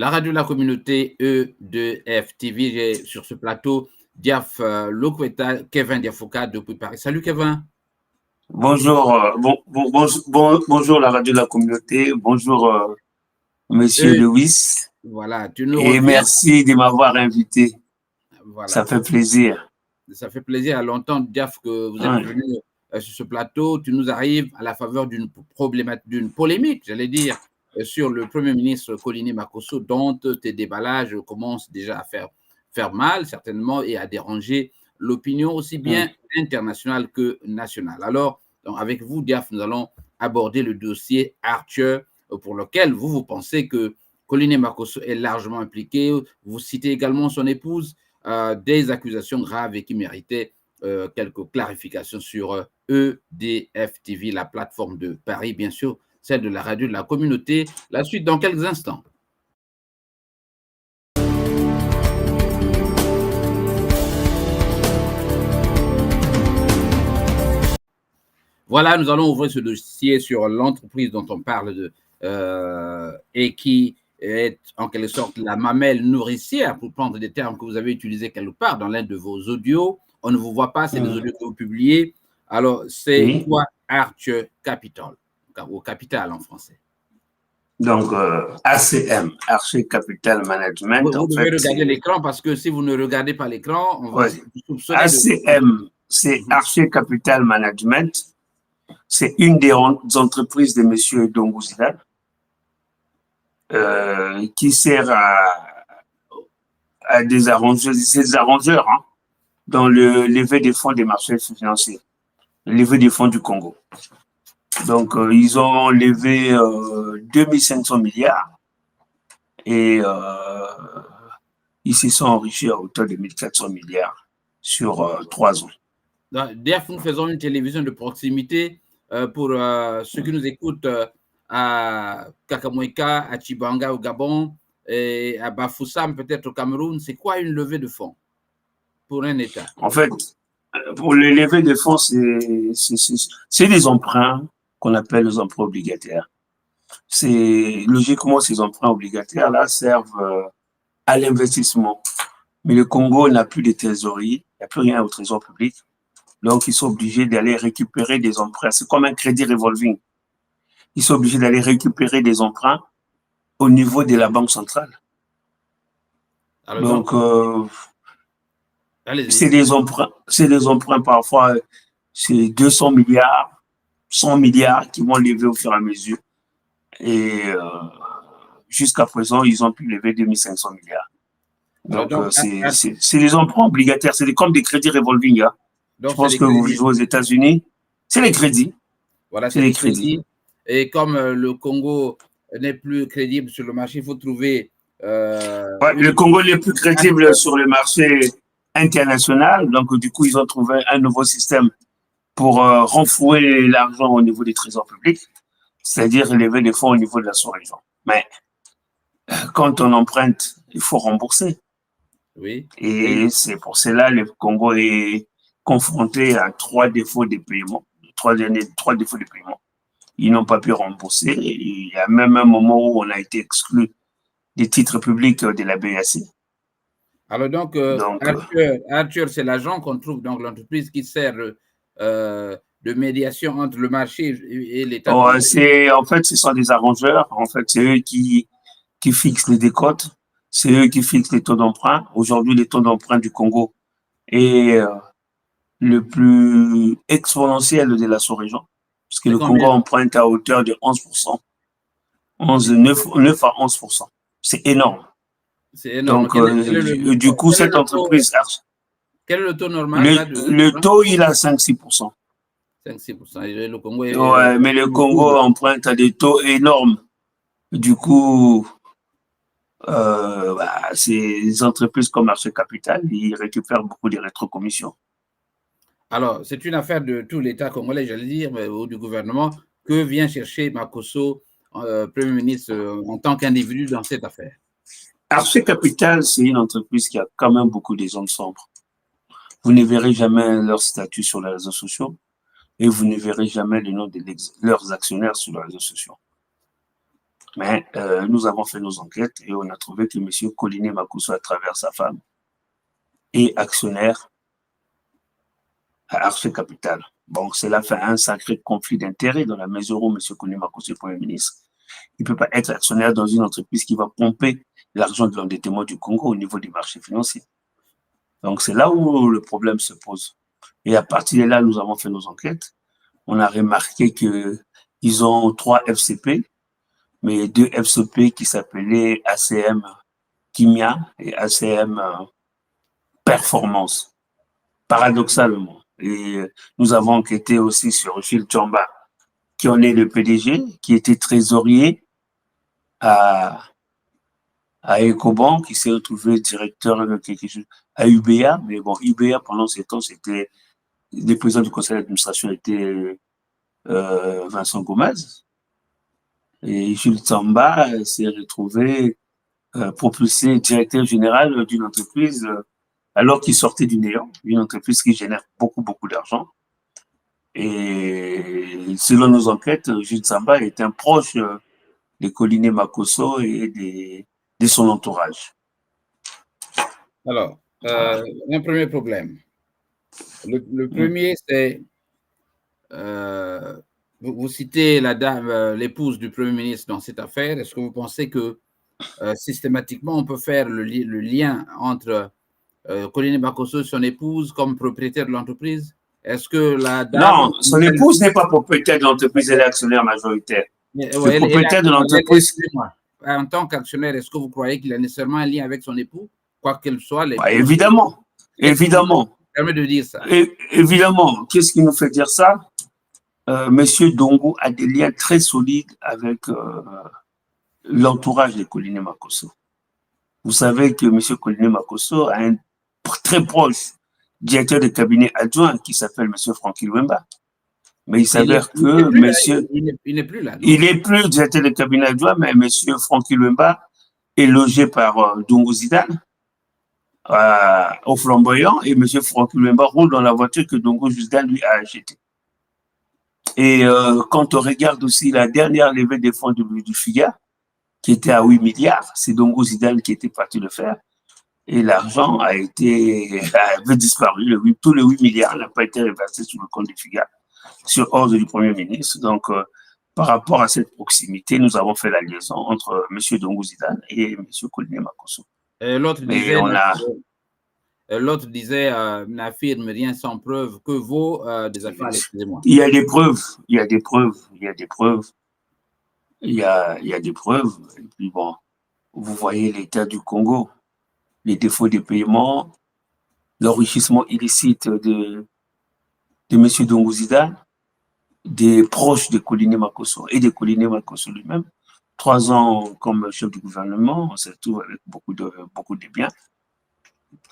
la radio de la communauté E2F TV. J'ai sur ce plateau Diaf Lokweta, Kevin Diafouka depuis Paris. Salut Kevin. Bonjour, bonjour la radio de la communauté, bonjour Monsieur Lewis, voilà, tu nous et reviens. merci de m'avoir invité. Voilà. Ça fait plaisir. Ça fait plaisir à l'entendre, Diaf, que vous êtes venu sur ce plateau. Tu nous arrives à la faveur d'une polémique, j'allais dire, sur le Premier ministre Koliné Makosso, dont tes déballages commencent déjà à faire mal, certainement, et à déranger l'opinion aussi bien internationale que nationale. Alors, avec vous, Diaf, nous allons aborder le dossier Arthur, pour lequel vous pensez que Koliné Makosso est largement impliqué. Vous citez également son épouse, des accusations graves et qui méritaient quelques clarifications sur EDF TV, la plateforme de Paris, bien sûr, celle de la radio de la communauté. La suite dans quelques instants. Voilà, nous allons ouvrir ce dossier sur l'entreprise dont on parle et qui est en quelque sorte la mamelle nourricière, pour prendre des termes que vous avez utilisés quelque part dans l'un de vos audios. On ne vous voit pas, c'est des audios que vous publiez. Alors, c'est quoi Arthur Capital, ou Capital en français? Donc, ACM, Arthur Capital Management. Vous devez regarder l'écran parce que si vous ne regardez pas l'écran, on va soupçonner. ACM, c'est Arthur Capital Management. C'est une des entreprises de M. Dongouzila qui sert à des arrangeurs dans le lever des fonds des marchés financiers, le lever des fonds du Congo. Donc, ils ont levé 2500 milliards et ils se sont enrichis à hauteur de 1400 milliards sur 3 ans. D'ailleurs, nous faisons une télévision de proximité pour ceux qui nous écoutent à Kakamweka, à Chibanga au Gabon et à Bafoussam, peut-être au Cameroun. C'est quoi une levée de fonds pour un État? En fait, pour les levées de fonds, c'est des emprunts qu'on appelle les emprunts obligataires. Logiquement, ces emprunts obligataires-là servent à l'investissement. Mais le Congo n'a plus de trésorerie, il n'y a plus rien au trésor public. Donc, ils sont obligés d'aller récupérer des emprunts. C'est comme un crédit revolving. Ils sont obligés d'aller récupérer des emprunts au niveau de la Banque centrale. Alors, donc c'est des emprunts parfois, c'est 200 milliards, 100 milliards qui vont lever au fur et à mesure. Et jusqu'à présent, ils ont pu lever 2500 milliards. Donc, c'est des emprunts obligataires, c'est comme des crédits revolving. Je pense que vous vivez aux États-Unis, c'est les crédits. Voilà, c'est les crédits. Et comme le Congo n'est plus crédible sur le marché, il faut trouver... le Congo n'est plus crédible sur le marché international. Donc, du coup, ils ont trouvé un nouveau système pour renflouer l'argent au niveau des trésors publics, c'est-à-dire lever des fonds au niveau de la sous-région. Mais quand on emprunte, il faut rembourser. Oui. Et c'est pour cela que le Congo est confronté à 3 défauts de paiement. 3 défauts de paiement. Ils n'ont pas pu rembourser. Et il y a même un moment où on a été exclu des titres publics de la BAC. Alors donc Arthur, c'est l'agent qu'on trouve, donc l'entreprise qui sert de médiation entre le marché et l'État. En fait, ce sont des arrangeurs. En fait, c'est eux qui fixent les décotes. C'est eux qui fixent les taux d'emprunt. Aujourd'hui, les taux d'emprunt du Congo est le plus exponentiel de la sous-région. Parce que le Congo emprunte à hauteur de 11%. 9 à 11%. C'est énorme. C'est énorme. Donc, du coup, cette entreprise... Quel est le taux normal? Le taux, il a 5-6%. 5-6%. Et le Congo est... Ouais, mais le Congo emprunte à des taux énormes. Du coup, ces entreprises comme Arthur Capital, ils récupèrent beaucoup de rétrocommissions. Alors, c'est une affaire de tout l'État congolais, j'allais dire, ou du gouvernement. Que vient chercher Makosso, Premier ministre, en tant qu'individu dans cette affaire? Arthur Capital, c'est une entreprise qui a quand même beaucoup de zones sombres. Vous ne verrez jamais leur statut sur les réseaux sociaux et vous ne verrez jamais le nom de leurs actionnaires sur les réseaux sociaux. Mais nous avons fait nos enquêtes et on a trouvé que M. Koliné Makosso, à travers sa femme, est actionnaire à Arche Capital. Bon, cela fait un sacré conflit d'intérêts dans la mesure où M. Koliné Makosso est Premier ministre. Il ne peut pas être actionnaire dans une entreprise qui va pomper l'argent de l'endettement du Congo au niveau des marchés financiers. Donc, c'est là où le problème se pose. Et à partir de là, nous avons fait nos enquêtes. On a remarqué qu'ils ont 3 FCP, mais 2 FCP qui s'appelaient ACM Kimia et ACM Performance, paradoxalement. Et nous avons enquêté aussi sur Gilles Tchamba, qui en est le PDG, qui était trésorier à Ecobank, qui s'est retrouvé directeur de quelque chose à UBA. Mais bon, UBA, pendant ce temps, c'était le président du conseil d'administration était Vincent Gomez. Et Jules Tsamba s'est retrouvé propulsé directeur général d'une entreprise alors qu'il sortait du néant, une entreprise qui génère beaucoup d'argent. Et selon nos enquêtes, Jules Tsamba est un proche de Koliné Makosso et de son entourage. Alors, un premier problème. Le premier, c'est, vous citez la dame, l'épouse du Premier ministre dans cette affaire. Est-ce que vous pensez que systématiquement, on peut faire le lien entre Koliné Makosso et son épouse comme propriétaire de l'entreprise? Est-ce que la dame... Non, son épouse n'est pas propriétaire de l'entreprise, elle est actionnaire majoritaire. Le propriétaire de l'entreprise... En tant qu'actionnaire, est-ce que vous croyez qu'il a nécessairement un lien avec son époux, quoi qu'elle soit l'épouse? Évidemment, évidemment. Permet de dire ça. Évidemment. Qu'est-ce qui nous fait dire ça? Monsieur Dongo a des liens très solides avec l'entourage de Koliné Makosso. Vous savez que monsieur Koliné Makosso a un très proche directeur de cabinet adjoint qui s'appelle monsieur Francky Luemba. Mais il s'avère que monsieur... Il n'est plus là. Il n'est plus directeur de cabinet adjoint, mais monsieur Francky Luemba est logé par Dongo Zidane au Flamboyant et monsieur Francky Luemba roule dans la voiture que Dongo Zidane lui a achetée. Et quand on regarde aussi la dernière levée des fonds du FIGA, qui était à 8 milliards, c'est Dongo Zidane qui était parti le faire. Et l'argent avait disparu. Tous les 8 milliards n'ont pas été reversés sur le compte du FIGA, sur ordre du Premier ministre. Donc, par rapport à cette proximité, nous avons fait la liaison entre M. Dongo Zidane et M. Koliné Makosso. L'autre disait, n'affirme rien sans preuve, que vaut des affaires, excusez-moi. Il y a des preuves, il y a des preuves. Et puis bon, vous voyez l'état du Congo, les défauts de paiement, l'enrichissement illicite de M. Dongo Zidane, des proches de Koliné Makosso et de Koliné Makosso lui-même. 3 ans comme chef du gouvernement, on se retrouve avec beaucoup de biens.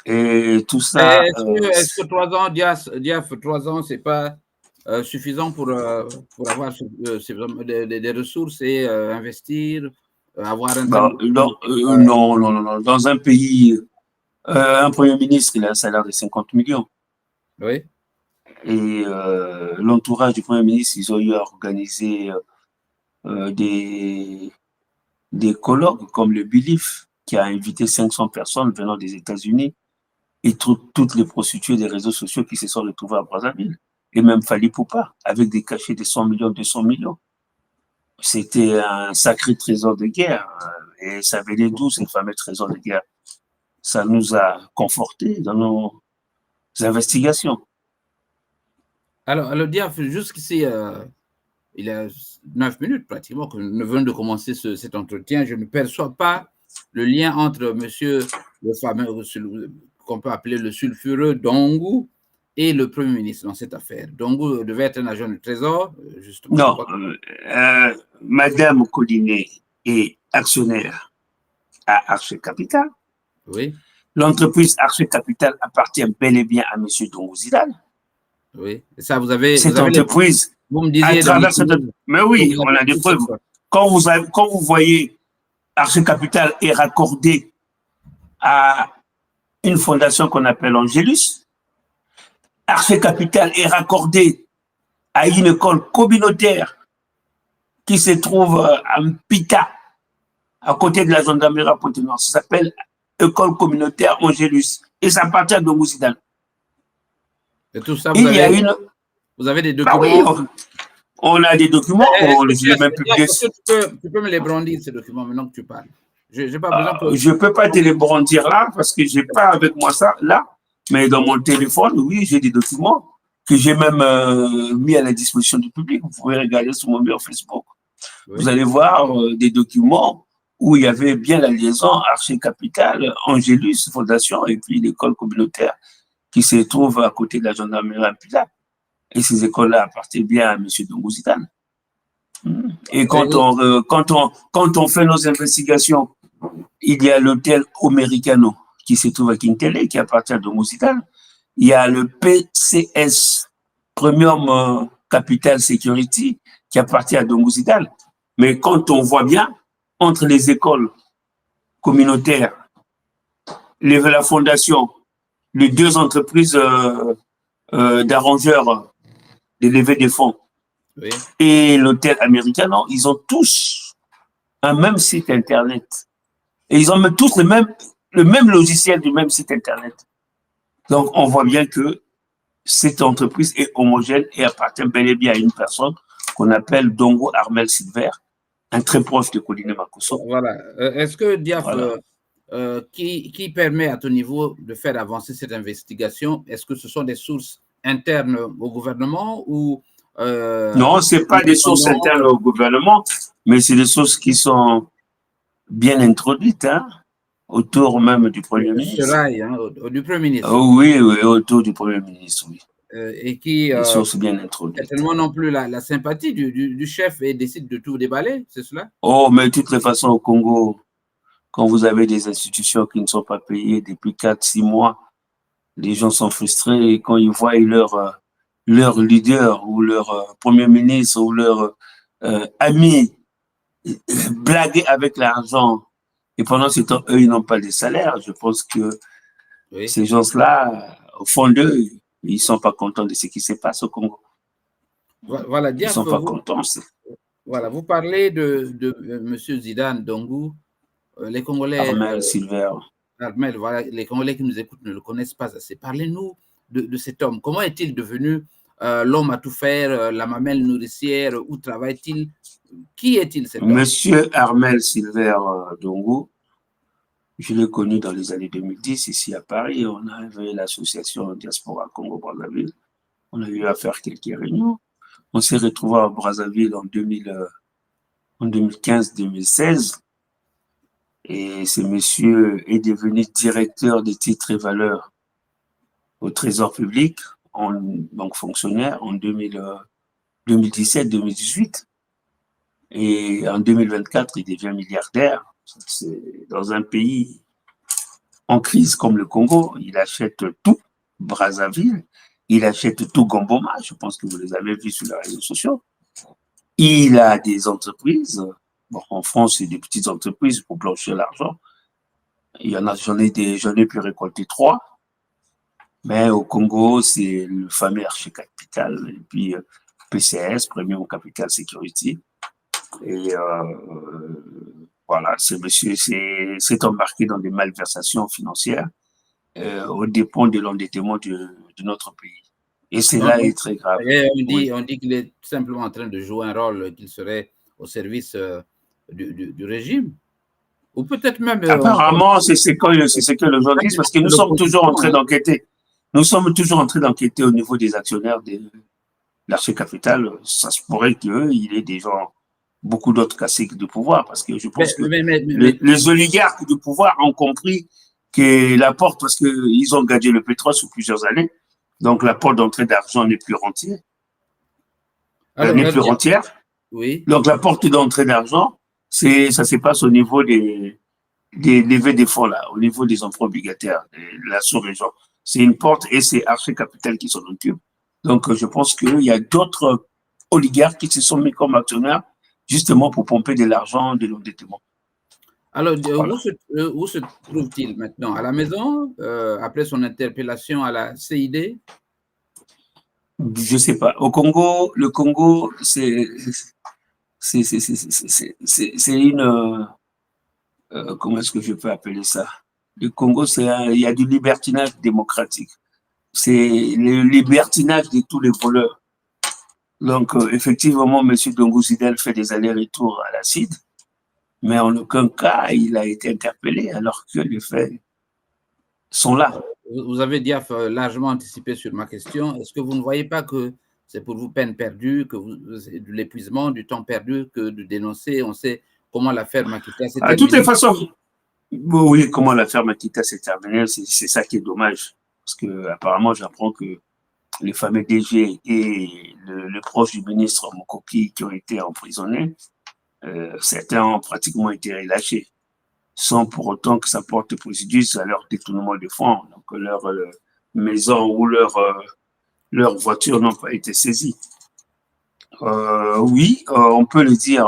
Et tout ça... Est-ce que 3 ans, Diaf, 3 ans, c'est pas suffisant pour avoir des ressources et investir, avoir un... Non. Dans un pays, un Premier ministre, il a un salaire de 50 millions. Oui. Et l'entourage du Premier ministre, ils ont eu à organiser des colloques comme le BILIF, qui a invité 500 personnes venant des États-Unis et toutes les prostituées des réseaux sociaux qui se sont retrouvées à Brazzaville. Et même Fali Poupa, avec des cachets de 100 millions, 200 millions. C'était un sacré trésor de guerre. Et ça venait d'où, ces fameux trésors de guerre? Ça nous a confortés dans nos investigations. Alors Diaf, jusqu'ici, il y a 9 minutes pratiquement que nous venons de commencer cet entretien. Je ne perçois pas le lien entre monsieur le fameux, qu'on peut appeler le sulfureux Dongo, et le Premier ministre dans cette affaire. Dongo devait être un agent du Trésor, justement. Non, Madame Koliné est actionnaire à Arche Capital. Oui. L'entreprise Arche Capital appartient bel et bien à M. Dongo Zidane. Oui. Et ça, vous avez... Cette entreprise, vous me disiez... Mais oui, on a des preuves. Quand vous voyez Arche Capital est raccordé à une fondation qu'on appelle Angélus, Arche Capital est raccordé à une école communautaire qui se trouve à Mpita, à côté de la gendarmerie à Pointe-Noire. Ça s'appelle École communautaire Angélus. Et ça appartient à Dongou Zidane. Et tout ça, Il y a une... Vous avez des Bah documents? oui, on a des documents, on les a même publiés. Tu peux me les brandir, ces documents, maintenant que tu parles. Je n'ai pas besoin que... Je ne peux pas te les brandir là, parce que je n'ai pas avec moi ça là. Mais dans mon téléphone, oui, j'ai des documents que j'ai même mis à la disposition du public. Vous pouvez regarder sur mon mur Facebook. Oui. Vous allez voir des documents où il y avait bien la liaison Arché-Capitale, Angélus, Fondation, et puis l'école communautaire qui se trouve à côté de la gendarmerie à Pilat. Et ces écoles-là appartiennent bien à M. Dongou Zidane. Et quand on fait nos investigations, il y a l'hôtel Americano qui se trouve à Kintele, qui appartient à Dongou Zidane. Il y a le PCS, Premium Capital Security, qui appartient à Dongou Zidane. Mais quand on voit bien, entre les écoles communautaires, la fondation, les deux entreprises d'arrangeurs de levée des fonds, oui, et l'hôtel Americano, ils ont tous un même site Internet. Et ils ont même tous le même logiciel du même site Internet. Donc, on voit bien que cette entreprise est homogène et appartient bel et bien à une personne qu'on appelle Dongou Armel Silver, un très proche de Koliné Makosso. Voilà. Est-ce que Diaf, voilà, qui permet à ton niveau de faire avancer cette investigation, est-ce que ce sont des sources internes au gouvernement ou non, ce n'est pas des sources internes au gouvernement, mais c'est des sources qui sont bien introduites, hein, autour même du Premier ministre. Serail, hein, du Premier ministre. Oui, oui, autour du Premier ministre, oui. Et qui des sources bien introduites. Certainement non plus la sympathie du chef et décide de tout déballer, c'est cela? Oh, mais de toutes les façons, au Congo, quand vous avez des institutions qui ne sont pas payées depuis 4-6 mois, les gens sont frustrés et quand ils voient leur leader ou leur Premier ministre ou leur ami blaguer avec l'argent et pendant ce temps, eux, ils n'ont pas de salaire. Je pense que oui, ces gens-là, au fond d'eux, ils ne sont pas contents de ce qui se passe au Congo. Voilà, ils ne sont pas contents. Voilà, vous parlez de M. Zidane Dongou. Les Congolais. Armel Silver. Armel, voilà, les Congolais qui nous écoutent ne le connaissent pas assez. Parlez-nous de cet homme. Comment est-il devenu l'homme à tout faire, la mamelle nourricière? Où travaille-t-il? Qui est-il cet homme? Monsieur Armel Silver Dongou, je l'ai connu dans les années 2010 ici à Paris. On avait l'association Diaspora Congo-Brazzaville. On a eu à faire quelques réunions. On s'est retrouvé à Brazzaville en 2015-2016. Et ce monsieur est devenu directeur des titres et valeurs au Trésor public, donc fonctionnaire, en 2017-2018. Et en 2024, il devient milliardaire. C'est dans un pays en crise comme le Congo, il achète tout, Brazzaville, il achète tout Gomboma, je pense que vous les avez vus sur les réseaux sociaux. Il a des entreprises, bon, en France, c'est des petites entreprises pour blanchir l'argent. Il y en a, j'en ai pu récolter 3. Mais au Congo, c'est le fameux Arché Capital, et puis PCS, Premium Capital Security. Et voilà, ce monsieur s'est embarqué dans des malversations financières au dépens de l'endettement de notre pays. Et cela est très grave. On dit qu'il est simplement en train de jouer un rôle, qu'il serait au service du régime. Ou peut-être même... Apparemment, c'est ce que les gens disent, parce que nous sommes toujours en train d'enquêter. Nous sommes toujours en train d'enquêter au niveau des actionnaires de l'Arché Capital. Ça se pourrait qu'il y ait des gens, beaucoup d'autres caciques de pouvoir, parce que je pense que les oligarques du pouvoir ont compris que la porte, parce qu'ils ont gagné le pétrole sur plusieurs années, donc la porte d'entrée d'argent n'est plus rentière. N'est plus rentière. Oui. Donc la porte d'entrée d'argent, ça se passe au niveau des levées des fonds, là, au niveau des emprunts obligataires, de la sous-région. C'est une porte et c'est Arché Capital qui s'en occupe. Donc, je pense qu'il y a d'autres oligarques qui se sont mis comme actionnaires justement pour pomper de l'argent de l'endettement. Alors, voilà. Où se trouve-t-il maintenant? À la maison, après son interpellation à la CID? Je ne sais pas. Au Congo, le Congo, c'est une comment est-ce que je peux appeler ça? Le Congo, il y a du libertinage démocratique. C'est le libertinage de tous les voleurs. Donc, effectivement, M. Dongou Zidane fait des allers-retours à la CID, mais en aucun cas, il a été interpellé alors que les faits sont là. Vous avez largement anticipé sur ma question. Est-ce que vous ne voyez pas que c'est pour vous peine perdue, que c'est de l'épuisement, du temps perdu que de dénoncer? On sait comment l'affaire Makita s'est terminée. De toutes les façons, oui, comment l'affaire Makita s'est terminée, c'est ça qui est dommage. Parce que apparemment, j'apprends que les fameux DG et le proche du ministre Mokoki qui ont été emprisonnés, certains ont pratiquement été relâchés, sans pour autant que ça porte préjudice à leur détournement de fonds. Donc, leur maison ou leur voiture n'ont pas été saisies. Oui, on peut le dire,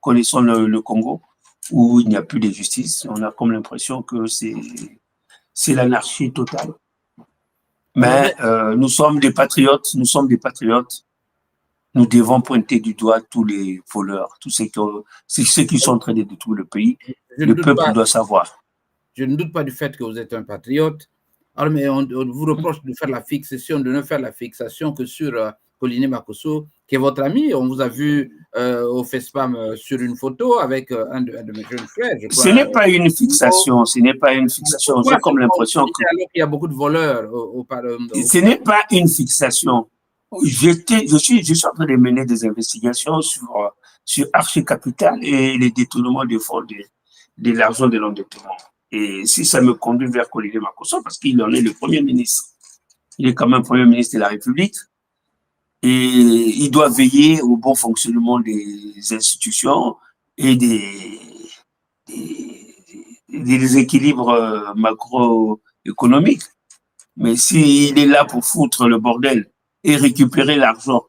connaissant le Congo, où il n'y a plus de justice, on a comme l'impression que c'est l'anarchie totale. Mais nous sommes des patriotes, nous devons pointer du doigt tous les voleurs, tous ceux qui sont en train de détruire le pays. Le peuple doit savoir. Je ne doute pas du fait que vous êtes un patriote, alors, mais on vous reproche de faire de ne faire la fixation que sur Koliné Makosso, qui est votre ami. On vous a vu au FESPAM sur une photo avec un de mes jeunes frères. Je crois. Ce n'est pas une fixation, J'ai comme l'impression que... Alors qu'il y a beaucoup de voleurs au Ce n'est pas une fixation. Je suis en train de mener des investigations sur Archi Capital et les détournements des fonds de l'argent de l'endettement. Et si ça me conduit vers Koliné Makosso, parce qu'il en est le Premier ministre, il est quand même Premier ministre de la République, et il doit veiller au bon fonctionnement des institutions et des équilibres macroéconomiques. Mais s'il est là pour foutre le bordel et récupérer l'argent,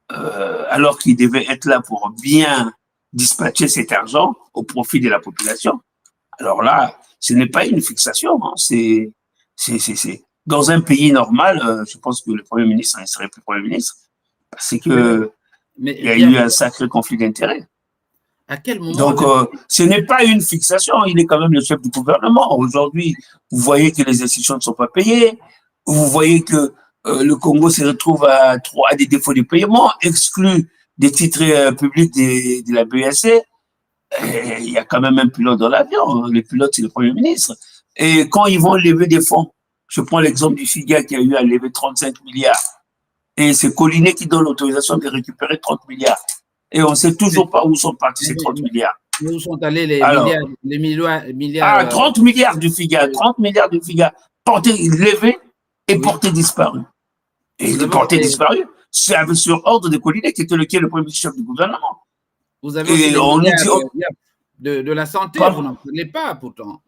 alors qu'il devait être là pour bien dispatcher cet argent au profit de la population, alors là, ce n'est pas une fixation. Hein. Dans un pays normal, je pense que le Premier ministre ne serait plus Premier ministre parce qu'il y a eu un sacré conflit d'intérêts. À quel moment? Donc, ce n'est pas une fixation. Il est quand même le chef du gouvernement. Aujourd'hui, vous voyez que les institutions ne sont pas payées. Vous voyez que le Congo se retrouve à des défauts de paiement, exclu des titres publics de la BSC. Il y a quand même un pilote dans l'avion. Le pilote, c'est le Premier ministre. Et quand ils vont lever des fonds, je prends l'exemple du FIGA qui a eu à lever 35 milliards. Et c'est Koliné qui donne l'autorisation de récupérer 30 milliards. Et on ne sait toujours pas où sont partis ces 30 milliards. Où sont allés les milliards? Ah, 30 milliards du FIGA. 30 milliards du FIGA. Levés et portés disparus. Et portés disparus, c'est sur ordre de Koliné qui était le premier chef du gouvernement. Vous avez aussi de la santé, vous n'en parlez pas pourtant.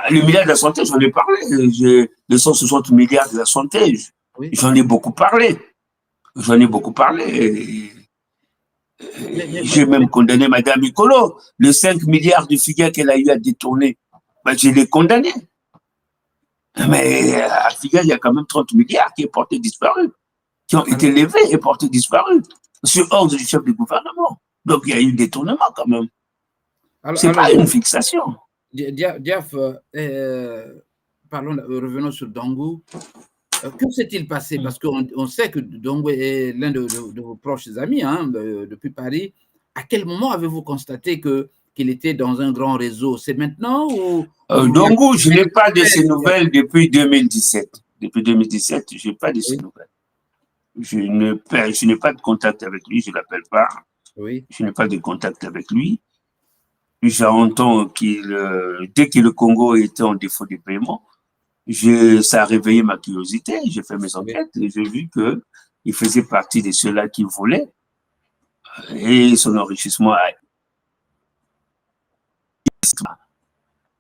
Le milliard de la santé, j'en ai parlé. J'ai 260 milliards de la santé. J'en ai beaucoup parlé. J'ai même condamné Mme Mikolo. Le 5 milliards du FIGA qu'elle a eu à détourner, je l'ai condamné. Mais à FIGA, il y a quand même 30 milliards qui sont portés disparus, qui ont été levés et portés disparus, sur ordre du chef du gouvernement. Donc, il y a eu détournement quand même. Ce n'est pas une fixation. Diaf, revenons sur Dongou. Que s'est-il passé? Parce qu'on sait que Dongou est l'un de vos proches amis depuis Paris. À quel moment avez-vous constaté qu'il était dans un grand réseau? C'est maintenant ou... Dongou, je n'ai pas de ses nouvelles depuis 2017. Depuis 2017, je n'ai pas de ses nouvelles. Je n'ai pas de contact avec lui, je ne l'appelle pas. Oui. Je n'ai pas de contact avec lui. J'entends dès que le Congo était en défaut de paiement, ça a réveillé ma curiosité. J'ai fait mes enquêtes et j'ai vu qu'il faisait partie de ceux-là qui volaient. Et son enrichissement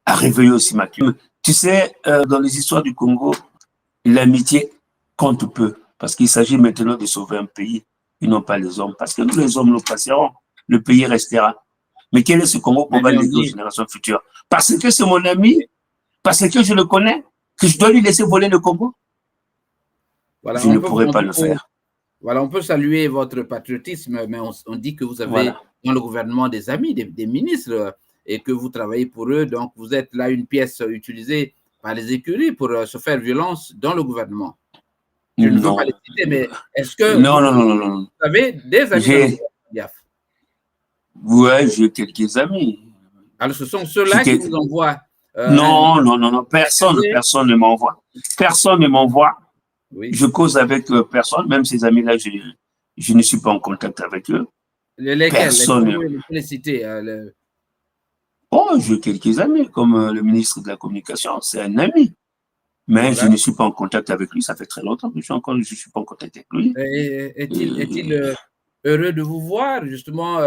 a réveillé aussi ma curiosité. Tu sais, dans les histoires du Congo, l'amitié compte peu. Parce qu'il s'agit maintenant de sauver un pays et non pas les hommes. Parce que nous, les hommes, nous passerons. Le pays restera. Mais quel est ce Congo qu'on va léguer aux générations futures? Parce que c'est mon ami, parce que je le connais, que je dois lui laisser voler le Congo? Voilà, je ne pourrais pas le faire. Voilà, on peut saluer votre patriotisme, mais on dit que vous avez dans le gouvernement des amis, des ministres. et que vous travaillez pour eux. Donc, vous êtes là une pièce utilisée par les écuries pour se faire violence dans le gouvernement. Je ne veux pas les citer, mais est-ce que vous avez des amis dans le gouvernement Diaf? Oui, j'ai quelques amis. Alors, ce sont ceux-là qui vous envoient non, personne ne m'envoie. Personne ne m'envoie. Oui. Je cause avec personne, même ces amis-là, je ne suis pas en contact avec eux. Lesquels? Personne. Les citer, Oh, j'ai quelques amis, comme le ministre de la Communication, c'est un ami. Mais je ne suis pas en contact avec lui, ça fait très longtemps que je ne suis pas en contact avec lui. Est-il heureux de vous voir, justement,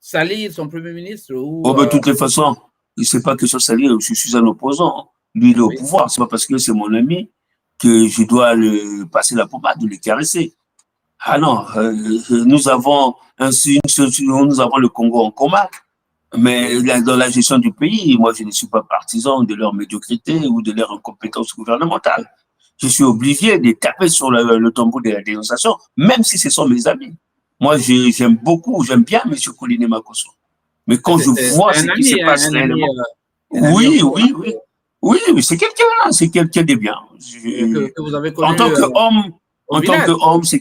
salir son Premier ministre de toutes les façons, il ne sait pas que sur salir, je suis un opposant. Lui, il est au pouvoir. Ce n'est pas parce que c'est mon ami que je dois le passer la pommade, de le caresser. Ah non, nous avons le Congo en commun. Mais dans la gestion du pays, moi, je ne suis pas partisan de leur médiocrité ou de leur incompétence gouvernementale. Je suis obligé de taper sur le tambour de la dénonciation, même si ce sont mes amis. Moi, j'aime bien M. Koliné Makosso. Mais quand je vois ce qui se passe réellement... Oui, c'est quelqu'un de bien. Que vous avez connu, en tant qu'homme, c'est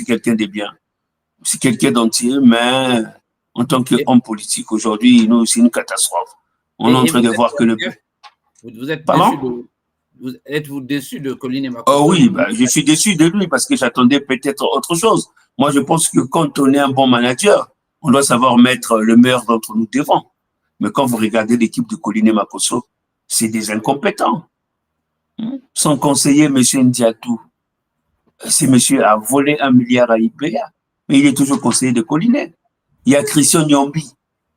quelqu'un de bien. C'est quelqu'un d'entier, mais... En tant qu'homme politique, aujourd'hui, c'est une catastrophe. On est en train de voir que le... Êtes-vous déçu de Koliné Makosso? Oh oui, je suis déçu de lui parce que j'attendais peut-être autre chose. Moi, je pense que quand on est un bon manager, on doit savoir mettre le meilleur d'entre nous devant. Mais quand vous regardez l'équipe de Koliné Makosso, c'est des incompétents. Son conseiller, M. Ndiatou, ce monsieur a volé 1 milliard à IPA, mais il est toujours conseiller de Koliné. Il y a Christian Nyambi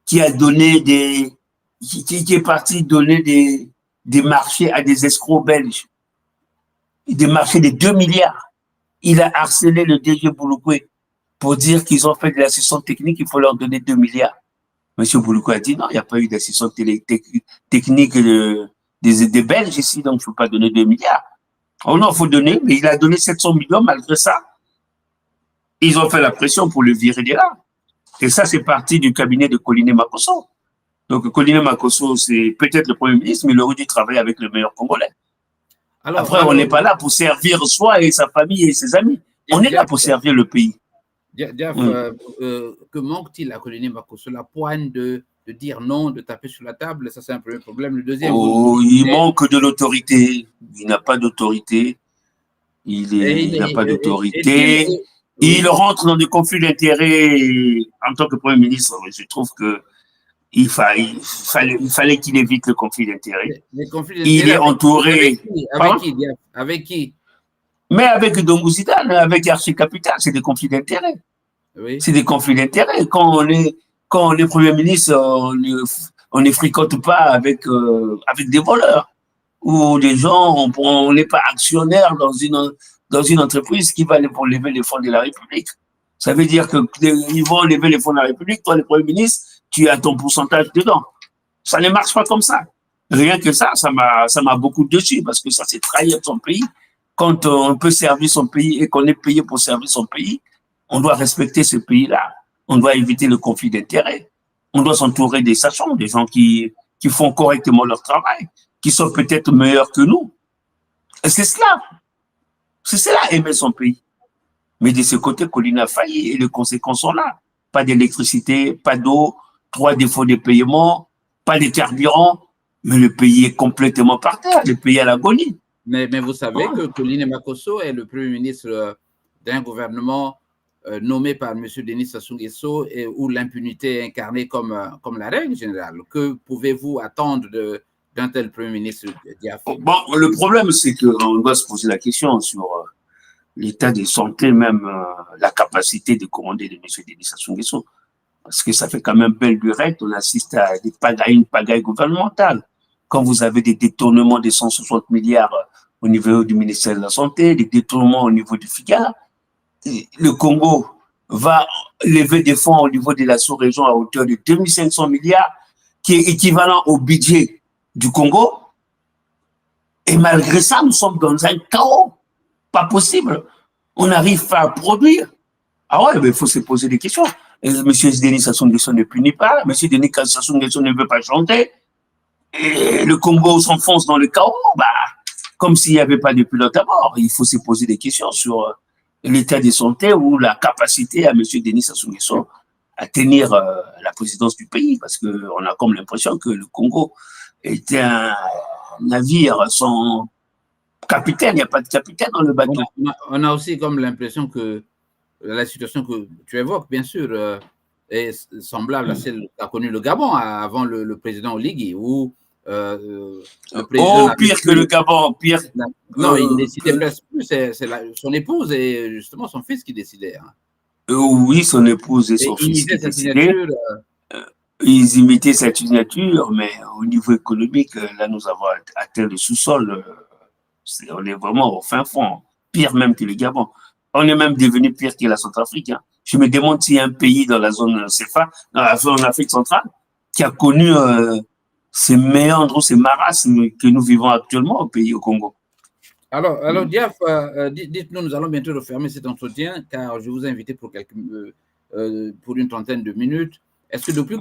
qui a donné qui est parti donner des marchés à des escrocs belges. Des marchés de 2 milliards. Il a harcelé le DG Bouloukoué pour dire qu'ils ont fait de l'assistance technique, il faut leur donner 2 milliards. Monsieur Bouloukoué a dit non, il n'y a pas eu d'assistance technique des Belges ici, donc il ne faut pas donner 2 milliards. Oh non, il faut donner, mais il a donné 700 millions malgré ça. Ils ont fait la pression pour le virer de là. Et ça, c'est parti du cabinet de Koliné Makosso. Donc, Koliné Makosso, c'est peut-être le Premier ministre, mais il aurait dû travailler avec le meilleur Congolais. Après, on n'est pas là pour servir soi et sa famille et ses amis. On est là pour servir le pays. Diaf, que manque-t-il à Koliné Makosso? La poigne de dire non, de taper sur la table, ça c'est un premier problème. Le deuxième, il manque de l'autorité. Il n'a pas d'autorité. Il n'a pas d'autorité. Il rentre dans des conflits d'intérêts en tant que Premier ministre. Je trouve qu'il fallait qu'il évite le conflit d'intérêts. Il est entouré. Avec qui? Mais avec Donguzidane, avec Archicapital, c'est des conflits d'intérêts. Oui. C'est des conflits d'intérêts. Quand on est Premier ministre, on ne fricote pas avec des voleurs ou des gens, on n'est pas actionnaire dans une entreprise qui va pour lever les fonds de la République. Ça veut dire qu'ils vont lever les fonds de la République, toi, le Premier ministre, tu as ton pourcentage dedans. Ça ne marche pas comme ça. Rien que ça m'a beaucoup déçu parce que ça, c'est trahir son pays. Quand on peut servir son pays et qu'on est payé pour servir son pays, on doit respecter ce pays-là. On doit éviter le conflit d'intérêts. On doit s'entourer des sachants, des gens qui font correctement leur travail, qui sont peut-être meilleurs que nous. Et c'est cela. C'est cela, aimer son pays. Mais de ce côté, Koliné a failli et les conséquences sont là. Pas d'électricité, pas d'eau, 3 défauts de paiement, pas de carburant, mais le pays est complètement par terre, le pays à l'agonie. Mais vous savez que Koliné Makosso est le Premier ministre d'un gouvernement nommé par M. Denis Sassou Nguesso où l'impunité est incarnée comme la règle générale. Que pouvez-vous attendre d'un tel Premier ministre, Diaf? Bon, le problème, c'est qu'on doit se poser la question sur l'état de santé, même la capacité de commander de M. Denis Sassou Nguesso. Parce que ça fait quand même belle lurette, on assiste à une pagaille gouvernementale. Quand vous avez des détournements de 160 milliards au niveau du ministère de la Santé, des détournements au niveau du FIGA, le Congo va lever des fonds au niveau de la sous-région à hauteur de 2500 milliards, qui est équivalent au budget du Congo. Et malgré ça, nous sommes dans un chaos. Pas possible. On n'arrive pas à produire. Ah ouais, mais il faut se poser des questions. M. Denis Sassou Nguesso ne punit pas, M. Denis Sassou Nguesso ne veut pas chanter, et le Congo s'enfonce dans le chaos, comme s'il n'y avait pas de pilote à bord. Il faut se poser des questions sur l'état de santé ou la capacité à M. Denis Sassou Nguesso à tenir la présidence du pays, parce qu'on a comme l'impression que le Congo était un navire sans capitaine, il n'y a pas de capitaine dans le bateau. On a aussi comme l'impression que la situation que tu évoques, bien sûr, est semblable à celle qu'a connue le Gabon avant le président Oligui, où le président pire que le Gabon, pire. Non, il décidait presque plus, c'est son épouse et justement son fils qui décidait. Hein. Oui, son épouse et son fils qui décidaient. Ils imitaient cette signature, mais au niveau économique, là, nous avons atteint le sous-sol. On est vraiment au fin fond, pire même que le Gabon. On est même devenu pire que la Centrafrique. Hein. Je me demande s'il y a un pays dans la zone CFA, en Afrique centrale, qui a connu ces méandres, ces marasmes que nous vivons actuellement au Congo. Alors Diaf, dites-nous, nous allons bientôt refermer cet entretien, car je vous ai invité pour une trentaine de minutes. Est-ce que depuis que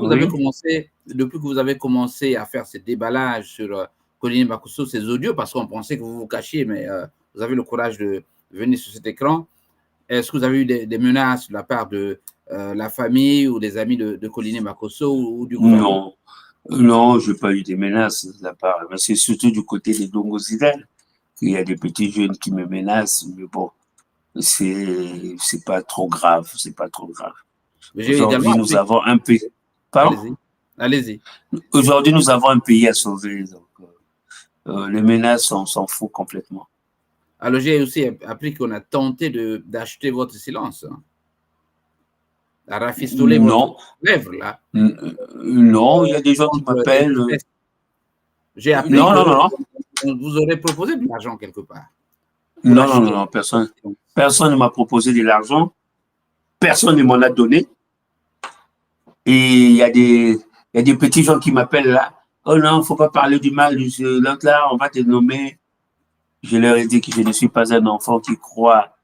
vous avez commencé à faire ces déballages sur Koliné Makosso, ces audios, parce qu'on pensait que vous vous cachiez, mais vous avez le courage de venir sur cet écran, est-ce que vous avez eu des menaces de la part de la famille ou des amis de Koliné Makosso ou du gouvernement? Non, je n'ai pas eu des menaces de la part, mais c'est surtout du côté des Dongozidènes qu'il y a des petits jeunes qui me menacent, mais bon, c'est pas trop grave, c'est pas trop grave. Aujourd'hui, nous avons un pays. Allez-y. Aujourd'hui, nous avons un pays à sauver, donc les menaces, on s'en fout complètement. Alors, j'ai aussi appris qu'on a tenté d'acheter votre silence. À rafistoler votre lèvre, là. Non, il y a des gens qui m'appellent. J'ai appris que vous aurez proposé de l'argent quelque part. Non, personne ne m'a proposé de l'argent. Personne ne m'en a donné. Et il y a des petits gens qui m'appellent là. Oh non, il ne faut pas parler du mal de l'autre là, on va te nommer. Je leur ai dit que je ne suis pas un enfant qui croit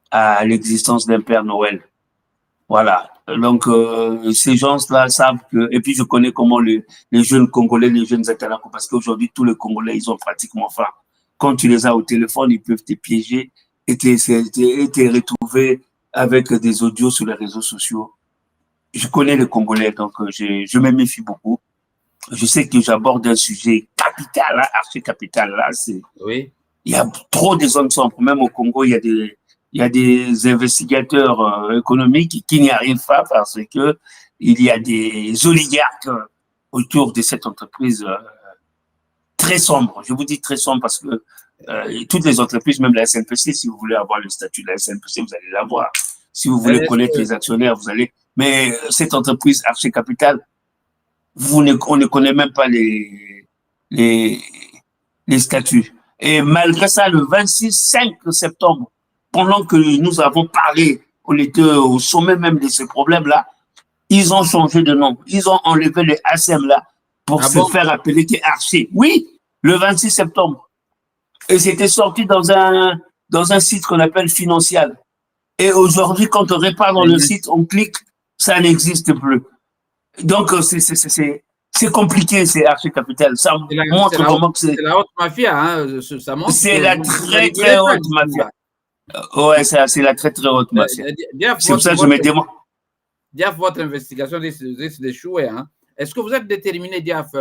à l'existence d'un Père Noël. Voilà. Donc, ces gens-là savent que... Et puis, je connais comment les jeunes Congolais, les jeunes Atalako, parce qu'aujourd'hui, tous les Congolais, ils ont pratiquement faim. Quand tu les as au téléphone, ils peuvent te piéger et te retrouver avec des audios sur les réseaux sociaux. Je connais les Congolais, donc je me méfie beaucoup. Je sais que j'aborde un sujet capital, hein, archi-capital. Là, oui. Il y a trop de zones sombres. Même au Congo, il y a des investigateurs économiques qui n'y arrivent pas parce que il y a des oligarques autour de cette entreprise très sombre. Je vous dis très sombre parce que toutes les entreprises, même la SNPC, si vous voulez avoir le statut de la SNPC, vous allez l'avoir. Si vous voulez connaître les actionnaires, vous allez... Mais cette entreprise Archer Capital, on ne connaît même pas les statuts. Et malgré ça, le 5 septembre, pendant que nous avons parlé, on était au sommet même de ce problème-là, ils ont changé de nom. Ils ont enlevé le ASM là pour se faire appeler Archer. Oui, le 26 septembre. Et c'était sorti dans un site qu'on appelle Financial. Et aujourd'hui, quand on repart dans le site, on clique, ça n'existe plus. Donc, c'est compliqué, c'est Archer Capital. Ça montre vraiment que c'est... C'est la haute mafia, hein, ça montre. C'est la très, très haute mafia. Ouais, c'est la très, très haute mafia. C'est pour ça que je me demande... Diaf, votre investigation risque d'échouer. Hein. Est-ce que vous êtes déterminé, Diaf,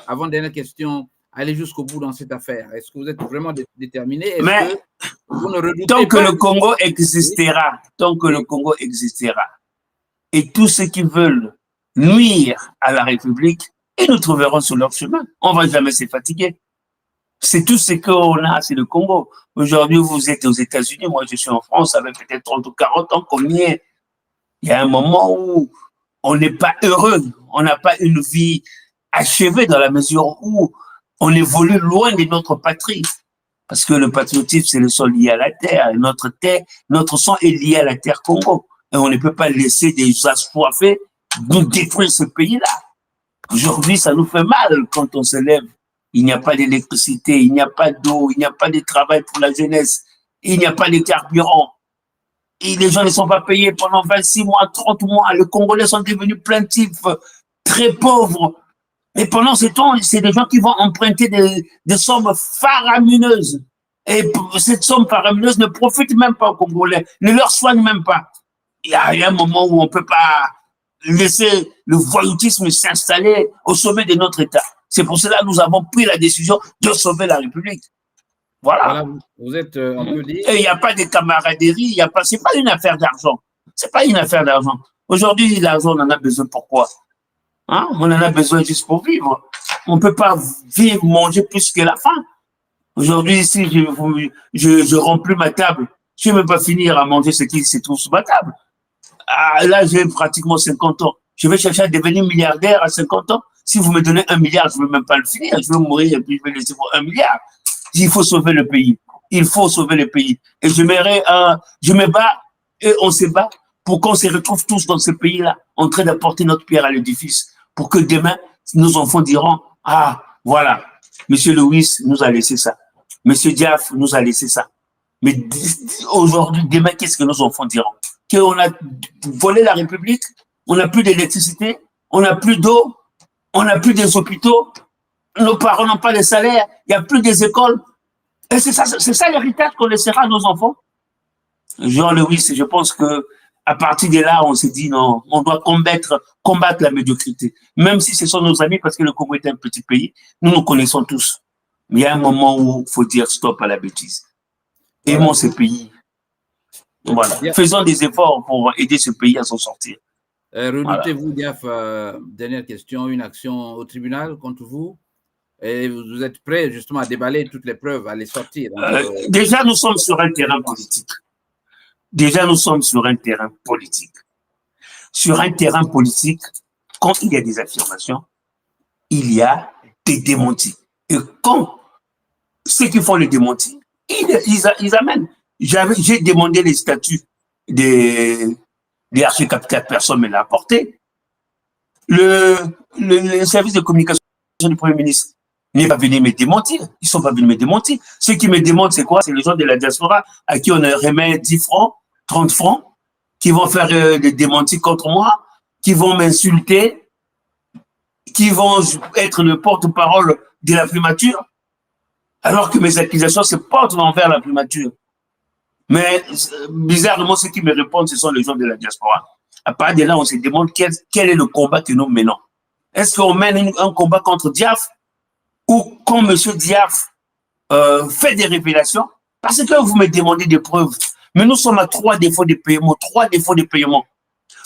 avant dernière question, à aller jusqu'au bout dans cette affaire? Est-ce que vous êtes vraiment déterminé? Mais tant que le Congo existera, le Congo existera, et tous ceux qui veulent nuire à la République, ils nous trouveront sur leur chemin. On ne va jamais se fatiguer. C'est tout ce qu'on a, c'est le Congo. Aujourd'hui, vous êtes aux États-Unis, moi je suis en France, ça fait peut-être 30 ou 40 ans qu'on y est. Il y a un moment où on n'est pas heureux, on n'a pas une vie achevée dans la mesure où on évolue loin de notre patrie. Parce que le patriotisme, c'est le sang lié à la terre. Et notre sang est lié à la terre Congo. Et on ne peut pas laisser des assoiffés nous détruire ce pays-là. Aujourd'hui, ça nous fait mal quand on se lève. Il n'y a pas d'électricité, il n'y a pas d'eau, il n'y a pas de travail pour la jeunesse, il n'y a pas de carburant. Et les gens ne sont pas payés pendant 26 mois, 30 mois. Les Congolais sont devenus plaintifs, très pauvres. Et pendant ce temps, c'est des gens qui vont emprunter des sommes faramineuses. Et cette somme faramineuse ne profite même pas aux Congolais, ne leur soigne même pas. Il y a un moment où on ne peut pas laisser le voyoutisme s'installer au sommet de notre État. C'est pour cela que nous avons pris la décision de sauver la République. Voilà. Vous êtes, on peut dire... Et il n'y a pas de camaraderie, c'est pas une affaire d'argent. C'est pas une affaire d'argent. Aujourd'hui, l'argent, on en a besoin pourquoi? Hein? On en a besoin juste pour vivre. On ne peut pas vivre, manger plus que la faim. Aujourd'hui, si je remplis ma table, je ne vais même pas finir à manger ce qui se trouve sur ma table. Ah, là, j'ai pratiquement 50 ans. Je vais chercher à devenir milliardaire à 50 ans. Si vous me donnez 1 milliard, je ne vais même pas le finir. Je vais mourir et puis je vais laisser pour 1 milliard. Il faut sauver le pays. Il faut sauver le pays. Et je me bats et on se bat pour qu'on se retrouve tous dans ce pays-là, en train d'apporter notre pierre à l'édifice, pour que demain, nos enfants diront, ah, voilà, Monsieur Louis nous a laissé ça. Monsieur Diaf nous a laissé ça. Mais aujourd'hui, demain, qu'est-ce que nos enfants diront? Qu'on a volé la République, on n'a plus d'électricité, on n'a plus d'eau, on n'a plus des hôpitaux, nos parents n'ont pas de salaire, il n'y a plus des écoles. Et c'est ça l'héritage qu'on laissera à nos enfants. Jean-Louis, je pense que à partir de là, on s'est dit non, on doit combattre la médiocrité. Même si ce sont nos amis, parce que le Congo est un petit pays, nous connaissons tous. Mais il y a un moment où il faut dire stop à la bêtise. Aimons ce pays. Voilà. Faisons des efforts pour aider ce pays à s'en sortir. Redoutez-vous, Diaf, dernière question, une action au tribunal contre vous? Et vous êtes prêt justement à déballer toutes les preuves, à les sortir? Déjà, nous sommes sur un terrain politique. Sur un terrain politique, quand il y a des affirmations, il y a des démentis. Et quand ceux qui font les démentis, ils amènent. J'ai demandé les statuts des archicapitales, personne ne me l'a apporté. Le service de communication du Premier ministre n'est pas venu me démentir. Ils ne sont pas venus me démentir. Ceux qui me démentent, c'est quoi? C'est les gens de la diaspora à qui on remet 10 francs, 30 francs, qui vont faire des démentis contre moi, qui vont m'insulter, qui vont être le porte-parole de la primature, alors que mes accusations se portent envers la primature. Mais bizarrement, ceux qui me répondent, ce sont les gens de la diaspora. À part de là, on se demande quel est le combat que nous menons. Est-ce qu'on mène un combat contre Diaf ou quand M. Diaf fait des révélations? Parce que vous me demandez des preuves. Mais nous sommes à 3 défauts de paiement.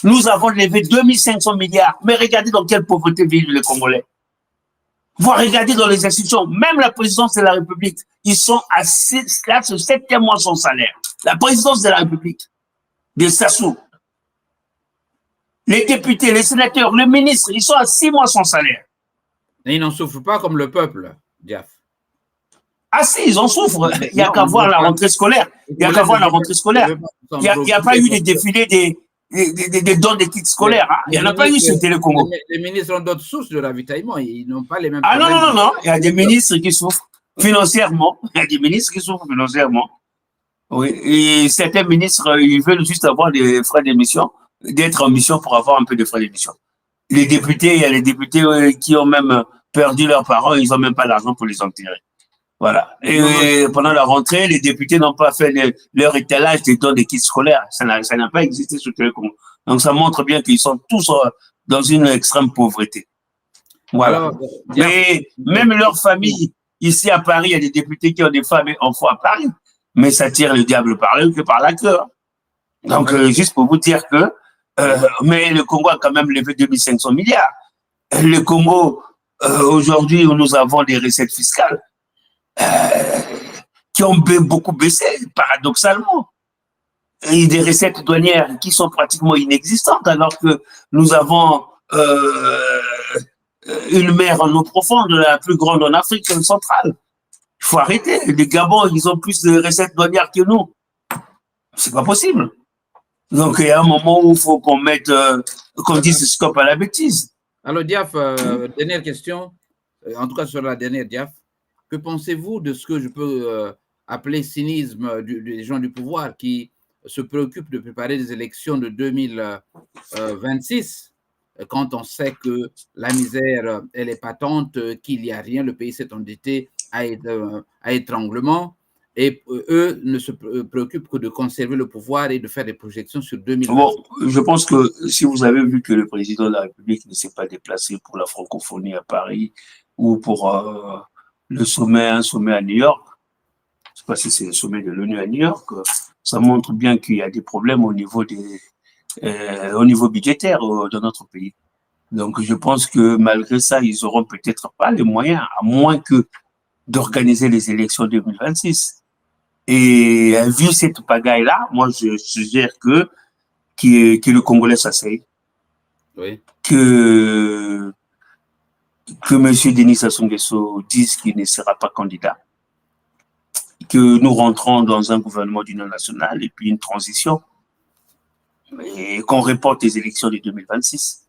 Nous avons levé 2500 milliards. Mais regardez dans quelle pauvreté vivent les Congolais. Vous regardez dans les institutions, même la présidence de la République, ils sont à 7e mois sans salaire. La présidence de la République, de Sassou. Les députés, les sénateurs, les ministres, ils sont à 6 mois sans salaire. Et ils n'en souffrent pas comme le peuple, Diaf. Ah si, ils en souffrent. Il n'y a qu'à voir la rentrée scolaire. Il n'y a pas eu de défilé des dons des kits scolaires. Il n'y en a pas eu sur Télé Congo. Les ministres ont d'autres sources de ravitaillement. Ils n'ont pas les mêmes. Ah non. Il y a des ministres qui souffrent financièrement. Oui. Et certains ministres, ils veulent juste avoir des frais d'émission, d'être en mission pour avoir un peu de frais d'émission. Les députés, il y a les députés qui ont même perdu leurs parents, ils n'ont même pas l'argent pour les enterrer. Voilà. Et pendant la rentrée, les députés n'ont pas fait leur étalage des dons des kits scolaires. Ça n'a pas existé sur le Congo. Donc, ça montre bien qu'ils sont tous dans une extrême pauvreté. Voilà. Alors, mais même leur famille, ici à Paris, il y a des députés qui ont des femmes et enfants à Paris. Mais ça tire le diable par l'œil que par la queue. Donc, juste pour vous dire que, mais le Congo a quand même levé 2500 milliards. Le Congo, aujourd'hui, où nous avons des recettes fiscales, qui ont beaucoup baissé, paradoxalement. Et des recettes douanières qui sont pratiquement inexistantes, alors que nous avons une mer en eau profonde, la plus grande en Afrique centrale. Il faut arrêter. Les Gabons, ils ont plus de recettes douanières que nous. C'est pas possible. Donc, il y a un moment où il faut qu'on mette, qu'on dise stop à la bêtise. Alors, Diaf, dernière question, en tout cas sur la dernière, Diaf. Que pensez-vous de ce que je peux appeler cynisme des gens du pouvoir qui se préoccupe de préparer des élections de 2026, quand on sait que la misère, elle est patente, qu'il n'y a rien, le pays s'est endetté à étranglement, et eux ne se préoccupent que de conserver le pouvoir et de faire des projections sur 2026. Bon, je pense que si vous avez vu que le président de la République ne s'est pas déplacé pour la francophonie à Paris ou pour un sommet à New York, je ne sais pas si c'est le sommet de l'ONU à New York, ça montre bien qu'il y a des problèmes au niveau budgétaire de notre pays. Donc, je pense que malgré ça, ils n'auront peut-être pas les moyens, à moins que d'organiser les élections 2026. Et vu cette pagaille-là, moi, je suggère que le Congolais s'asseye, oui. que M. Denis Sassou Nguesso dise qu'il ne sera pas candidat, que nous rentrons dans un gouvernement d'union nationale et puis une transition, et qu'on reporte les élections de 2026.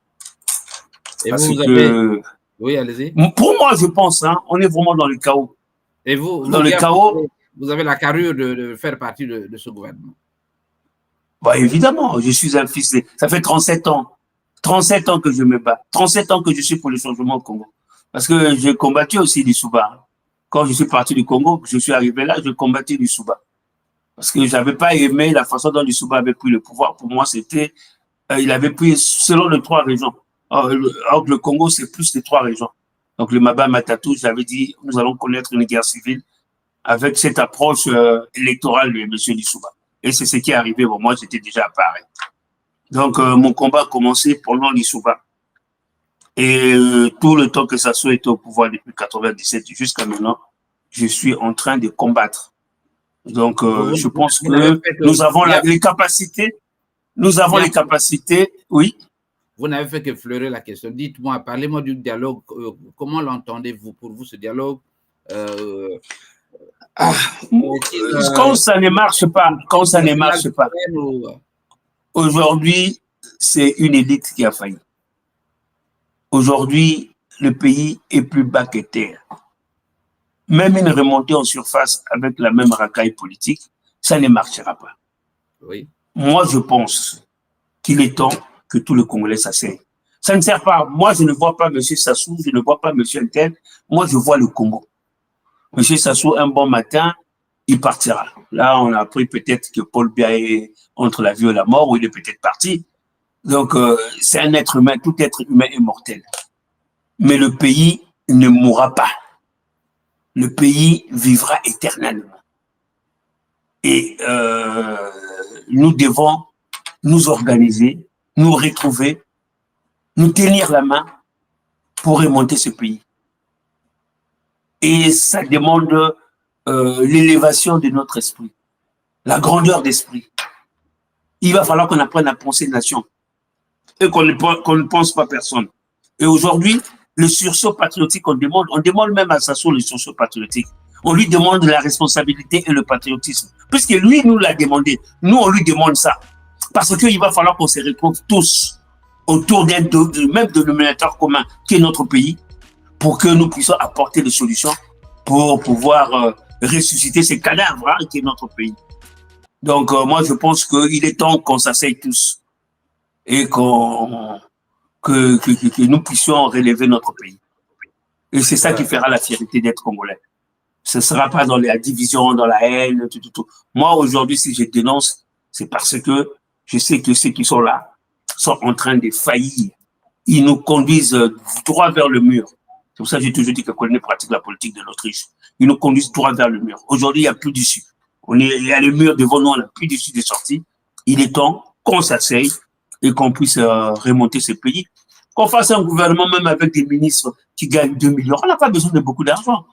Et parce vous que, avez... Oui, allez-y. Pour moi, je pense, on est vraiment dans le chaos. Et vous, dans le chaos, vous avez la carrure de faire partie de ce gouvernement. Bah évidemment, je suis un fils de... Ça fait 37 ans. 37 ans que je me bats. 37 ans que je suis pour le changement au Congo. Parce que j'ai combattu aussi l'Issouba. Quand je suis parti du Congo, je suis arrivé là, je combattais l'Issouba. Parce que je n'avais pas aimé la façon dont l'Issouba avait pris le pouvoir. Pour moi, c'était... il avait pris selon les 3 régions. Alors, le Congo, c'est plus les 3 régions. Donc le Maba Matatou, j'avais dit, nous allons connaître une guerre civile avec cette approche électorale de M. Lissouba. Et c'est ce qui est arrivé. Bon, moi, j'étais déjà à Paris. Donc, mon combat a commencé pendant l'Issouba. Et tout le temps que Sassou était au pouvoir depuis 1997 jusqu'à maintenant, je suis en train de combattre. Donc, je pense que nous avons les capacités. Nous avons les capacités, oui. Vous n'avez fait que fleurer la question. Dites-moi, parlez-moi du dialogue. Comment l'entendez-vous pour vous, ce dialogue quand ça ne marche pas, aujourd'hui, c'est une élite qui a failli. Aujourd'hui, le pays est plus bas que terre. Même une remontée en surface avec la même racaille politique, ça ne marchera pas. Oui. Moi, je pense qu'il est temps que tout le Congolais s'asseye. Ça ne sert pas. Moi, je ne vois pas M. Sassou, je ne vois pas M. Ntel. Moi, je vois le Congo. M. Sassou, un bon matin, il partira. Là, on a appris peut-être que Paul Biya est entre la vie et la mort, ou il est peut-être parti. Donc, c'est un être humain, tout être humain est mortel. Mais le pays ne mourra pas. Le pays vivra éternellement. Et nous devons nous organiser, nous retrouver, nous tenir la main pour remonter ce pays. Et ça demande l'élévation de notre esprit, la grandeur d'esprit. Il va falloir qu'on apprenne à penser nation et qu'on ne pense pas personne. Et aujourd'hui, le sursaut patriotique, on demande même à Sassou le sursaut patriotique. On lui demande la responsabilité et le patriotisme. Puisque lui nous l'a demandé, nous on lui demande ça. Parce qu'il va falloir qu'on se retrouve tous autour d'un même dénominateur commun qui est notre pays, pour que nous puissions apporter des solutions pour pouvoir ressusciter ces cadavres qui est notre pays. Donc moi je pense qu'il est temps qu'on s'asseye tous et que nous puissions relever notre pays. Et c'est ça qui fera la fierté d'être Congolais. Ce ne sera pas dans la division, dans la haine, tout. Moi, aujourd'hui, si je dénonce, c'est parce que je sais que ceux qui sont là sont en train de faillir. Ils nous conduisent droit vers le mur. C'est pour ça que j'ai toujours dit que Colonel pratique la politique de l'Autriche. Ils nous conduisent droit vers le mur. Aujourd'hui, il n'y a plus d'issue. Il y a le mur devant nous, on n'a plus d'issue de sortie. Il est temps qu'on s'asseye et qu'on puisse remonter ce pays. Qu'on fasse un gouvernement même avec des ministres qui gagnent 2 millions. On n'a pas besoin de beaucoup d'argent.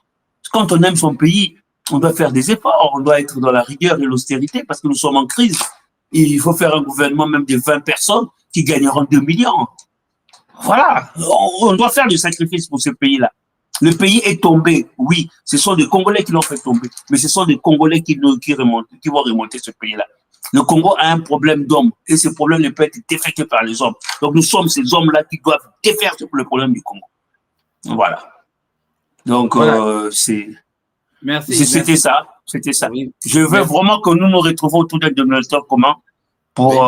Quand on aime son pays, on doit faire des efforts. On doit être dans la rigueur et l'austérité parce que nous sommes en crise. Et il faut faire un gouvernement même de 20 personnes qui gagneront 2 millions. Voilà. On doit faire des sacrifices pour ce pays-là. Le pays est tombé, oui. Ce sont des Congolais qui l'ont fait tomber. Mais ce sont des Congolais qui vont remonter ce pays-là. Le Congo a un problème d'hommes. Et ce problème ne peut être défait par les hommes. Donc nous sommes ces hommes-là qui doivent défaire le problème du Congo. Voilà. Donc, voilà. C'était ça. C'était ça. Oui. Je veux vraiment que nous nous retrouvons autour d'un dénominateur commun pour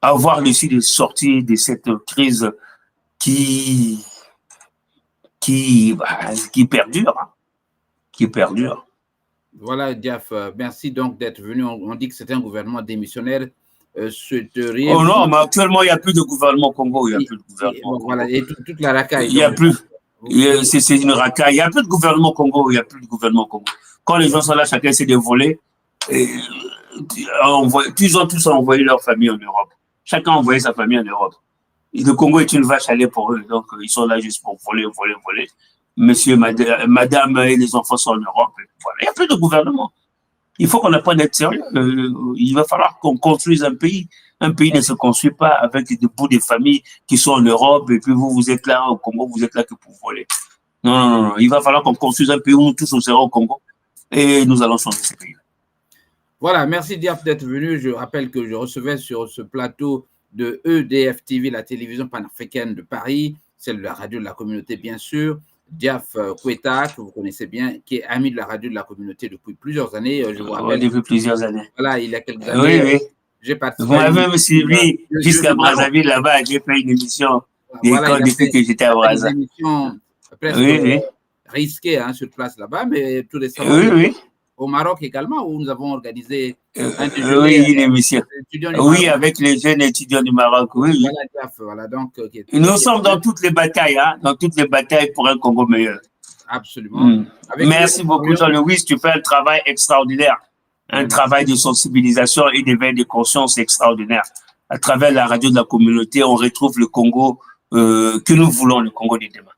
avoir l'issue de sortie de cette crise qui perdure. Hein, qui perdure. Voilà, Diaf, merci donc d'être venu. On dit que c'est un gouvernement démissionnaire. Oh non, mais actuellement, il n'y a plus de gouvernement au Congo. Il n'y a plus de gouvernement au Congo. Voilà, et toute la racaille. Il n'y a plus. C'est une racaille. Il n'y a plus de gouvernement au Congo. Il n'y a plus de gouvernement au Congo. Quand les gens sont là, chacun essaie de voler. Ils ont tous envoyé leur famille en Europe. Chacun a envoyé sa famille en Europe. Et le Congo est une vache à lait pour eux. Donc, ils sont là juste pour voler. Monsieur, madame et les enfants sont en Europe. Voilà. Il n'y a plus de gouvernement. Il faut qu'on apprenne à être sérieux. Il va falloir qu'on construise un pays. Un pays ne se construit pas avec des bouts de familles qui sont en Europe et puis vous êtes là au Congo, vous êtes là que pour voler. Non. Il va falloir qu'on construise un pays où nous tous on sera au Congo et nous allons changer ce pays. Voilà, merci Diaf d'être venu. Je rappelle que je recevais sur ce plateau de EDF TV, la télévision panafricaine de Paris, celle de la radio de la communauté bien sûr, Diaf Kweta, que vous connaissez bien, qui est ami de la radio de la communauté depuis plusieurs années. Je vous rappelle. Depuis plusieurs années. Voilà, il y a quelques années. Oui. J'ai participé. Moi-même, suivi jusqu'à Brazzaville, là-bas, j'ai fait une émission depuis que j'étais à Brazzaville. Une émission presque risquée hein, sur place là-bas, mais tout récemment. Oui. Au Maroc également, où nous avons organisé une émission. Oui, avec les jeunes étudiants du Maroc, oui. Voilà, donc, nous sommes dans toutes les batailles, hein, dans toutes les batailles pour un Congo meilleur. Absolument. Merci beaucoup, Jean-Louis, tu fais un travail extraordinaire. Un travail de sensibilisation et d'éveil de conscience extraordinaire. À travers la radio de la communauté, on retrouve le Congo que nous voulons, le Congo de demain.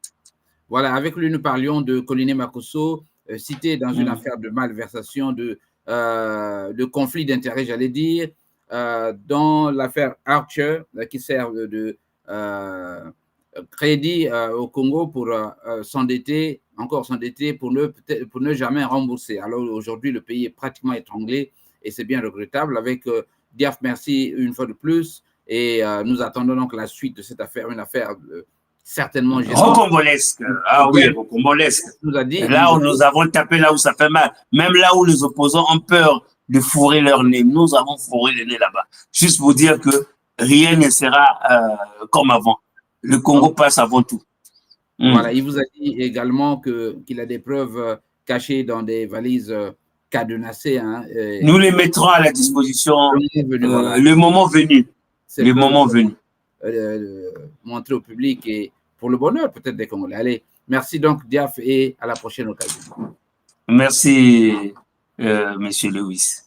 Voilà, avec lui, nous parlions de Koliné Makosso, cité dans une affaire de malversation, de conflit d'intérêts, j'allais dire, dans l'affaire Archer, qui sert de crédit au Congo pour s'endetter pour ne jamais rembourser. Alors aujourd'hui, le pays est pratiquement étranglé et c'est bien regrettable. Avec Diaf, merci une fois de plus et nous attendons donc la suite de cette affaire, une affaire certainement rocambolesque. Ah oui, rocambolesque. Là où nous avons tapé, là où ça fait mal, même là où les opposants ont peur de fourrer leur nez, nous avons fourré le nez là-bas. Juste pour dire que rien ne sera comme avant. Le Congo passe avant tout. Voilà, il vous a dit également qu'il a des preuves cachées dans des valises cadenassées. Hein, nous les mettrons à la disposition le moment venu. Le moment venu. Montrer au public et pour le bonheur peut-être des Congolais. Allez, merci donc Diaf et à la prochaine occasion. Merci, Monsieur Lewis.